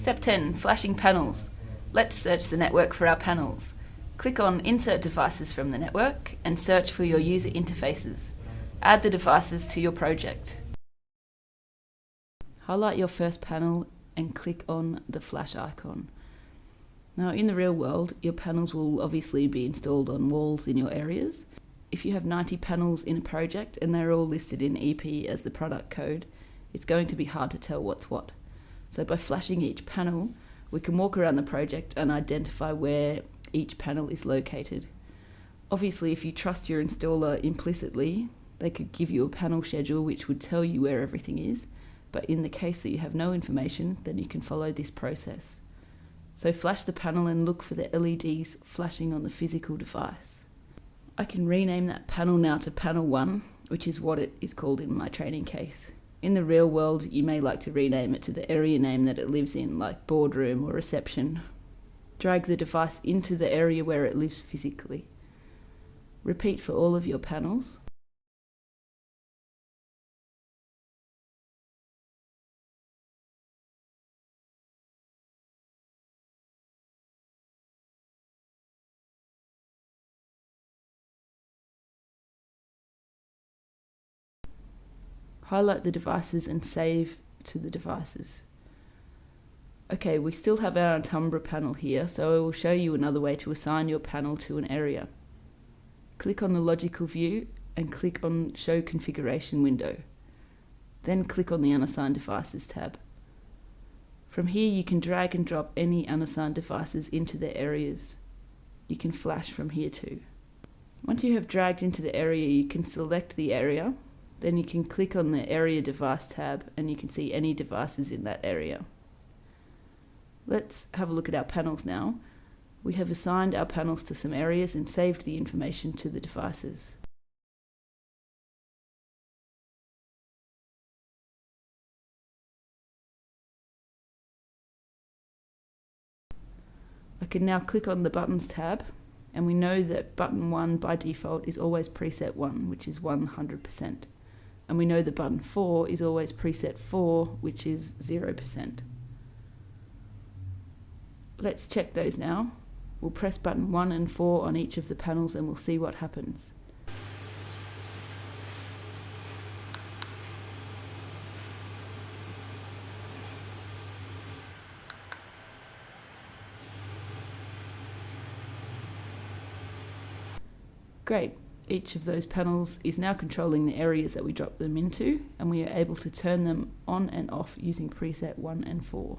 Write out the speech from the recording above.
Step 10. Flashing panels. Let's search the network for our panels. Click on Insert Devices from the network and search for your user interfaces. Add the devices to your project. Highlight your first panel and click on the flash icon. Now, in the real world, your panels will obviously be installed on walls in your areas. If you have 90 panels in a project and they're all listed in EP as the product code, it's going to be hard to tell what's what. So by flashing each panel, we can walk around the project and identify where each panel is located. Obviously, if you trust your installer implicitly, they could give you a panel schedule which would tell you where everything is, but in the case that you have no information, then you can follow this process. So flash the panel and look for the LEDs flashing on the physical device. I can rename that panel now to panel 1, which is what it is called in my training case. In the real world, you may like to rename it to the area name that it lives in, like boardroom or reception. Drag the device into the area where it lives physically. Repeat for all of your panels. Highlight the devices and save to the devices. Okay, we still have our Alhambra panel here, so I will show you another way to assign your panel to an area. Click on the logical view and click on Show Configuration window. Then click on the Unassigned Devices tab. From here you can drag and drop any unassigned devices into their areas. You can flash from here too. Once you have dragged into the area, you can select the area. Then you can click on the Area Device tab and you can see any devices in that area. Let's have a look at our panels now. We have assigned our panels to some areas and saved the information to the devices. I can now click on the Buttons tab, and we know that button 1 by default is always preset 1, which is 100%. And we know that button 4 is always preset 4, which is 0%. Let's check those now. We'll press button 1 and 4 on each of the panels and we'll see what happens. Great. Each of those panels is now controlling the areas that we dropped them into, and we are able to turn them on and off using preset 1 and 4.